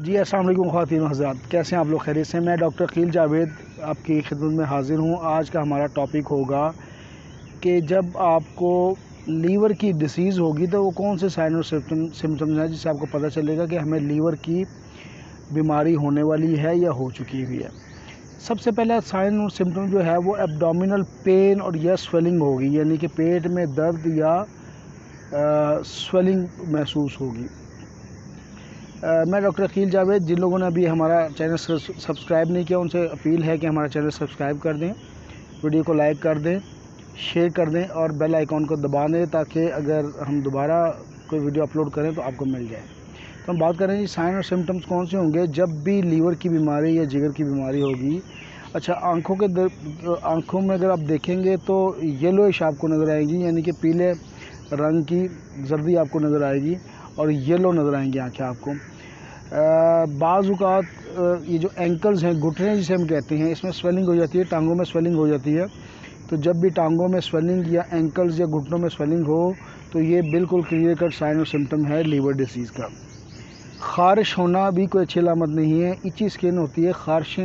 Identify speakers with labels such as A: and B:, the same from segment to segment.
A: جی السلام علیکم خواتین و حضرات، کیسے ہیں آپ لوگ؟ خیریت سے؟ میں ڈاکٹر عقیل جاوید آپ کی خدمت میں حاضر ہوں۔ آج کا ہمارا ٹاپک ہوگا کہ جب آپ کو لیور کی ڈیزیز ہوگی تو وہ کون سے سائن اور سمٹمز ہیں جس سے آپ کو پتہ چلے گا کہ ہمیں لیور کی بیماری ہونے والی ہے یا ہو چکی ہوئی ہے۔ سب سے پہلا سائن اور سمٹم جو ہے وہ ایبڈومینل پین اور یا سویلنگ ہوگی، یعنی کہ پیٹ میں درد یا سویلنگ محسوس ہوگی۔ میں ڈاکٹر عقیل جاوید، جن لوگوں نے ابھی ہمارا چینل سبسکرائب نہیں کیا ان سے اپیل ہے کہ ہمارا چینل سبسکرائب کر دیں، ویڈیو کو لائک کر دیں، شیئر کر دیں اور بیل آئیکن کو دبا دیں تاکہ اگر ہم دوبارہ کوئی ویڈیو اپلوڈ کریں تو آپ کو مل جائے۔ تو ہم بات کریں جی سائن اور سمٹمز کون سے ہوں گے جب بھی لیور کی بیماری یا جگر کی بیماری ہوگی۔ اچھا، آنکھوں میں اگر آپ دیکھیں گے تو یلوئش آپ کو نظر آئے گی، یعنی کہ پیلے رنگ کی زردی آپ کو نظر آئے گی اور یلو نظر آئیں گی آنکھیں آپ کو۔ بعض اوقات یہ جو اینکلز ہیں، گھٹنے جسے ہم کہتے ہیں، اس میں سویلنگ ہو جاتی ہے، ٹانگوں میں سویلنگ ہو جاتی ہے۔ تو جب بھی ٹانگوں میں سویلنگ یا اینکلز یا گھٹنوں میں سویلنگ ہو تو یہ بالکل کلیئر کٹ سائن اور سمٹم ہے لیور ڈیزیز کا۔ خارش ہونا بھی کوئی اچھی علامت نہیں ہے، ایچی سکن ہوتی ہے، خارش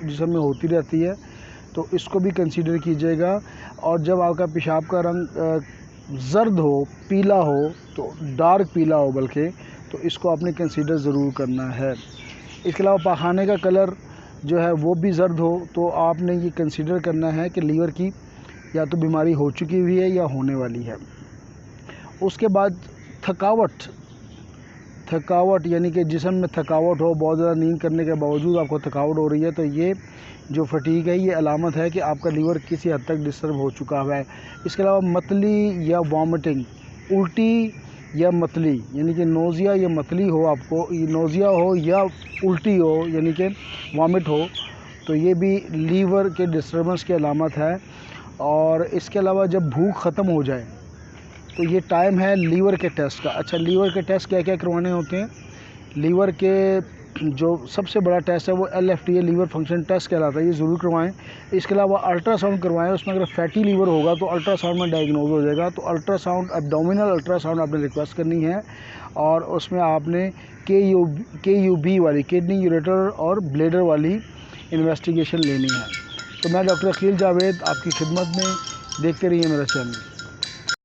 A: جسم میں ہوتی رہتی ہے، تو اس کو بھی کنسیڈر کیجیے گا۔ اور جب آپ کا پیشاب کا رنگ زرد ہو، پیلا ہو، تو ڈارک پیلا ہو بلکہ، تو اس کو آپ نے کنسیڈر ضرور کرنا ہے۔ اس کے علاوہ پاخانے کا کلر جو ہے وہ بھی زرد ہو تو آپ نے یہ کنسیڈر کرنا ہے کہ لیور کی یا تو بیماری ہو چکی ہوئی ہے یا ہونے والی ہے۔ اس کے بعد تھکاوٹ یعنی کہ جسم میں تھکاوٹ ہو، بہت زیادہ نیند کرنے کے باوجود آپ کو تھکاوٹ ہو رہی ہے، تو یہ جو فٹیگ ہے یہ علامت ہے کہ آپ کا لیور کسی حد تک ڈسٹرب ہو چکا ہوا ہے۔ اس کے علاوہ متلی یا وامٹنگ، الٹی یا متلی، یعنی کہ نوزیا یا متلی ہو، آپ کو نوزیا ہو یا الٹی ہو یعنی کہ وامٹ ہو، تو یہ بھی لیور کے ڈسٹربنس کی علامت ہے۔ اور اس کے علاوہ جب بھوک ختم ہو جائے تو یہ ٹائم ہے لیور کے ٹیسٹ کا۔ اچھا، لیور کے ٹیسٹ کیا کیا کروانے ہوتے ہیں؟ لیور کے جو سب سے بڑا ٹیسٹ ہے وہ LFTA لیور فنکشن ٹیسٹ کہلاتا ہے، یہ ضرور کروائیں۔ اس کے علاوہ الٹرا ساؤنڈ کروائیں، اس میں اگر فیٹی لیور ہوگا تو الٹرا ساؤنڈ میں ڈائگنوز ہو جائے گا۔ تو ultra sound, abdominal ultra sound آپ نے ریکویسٹ کرنی ہے اور اس میں آپ نے KUB والی کڈنی یوریٹر اور بلیڈر والی انویسٹیگیشن لینی ہے۔ تو میں ڈاکٹر عقیل جاوید آپ کی خدمت میں، دیکھتے رہیے میرا چینل۔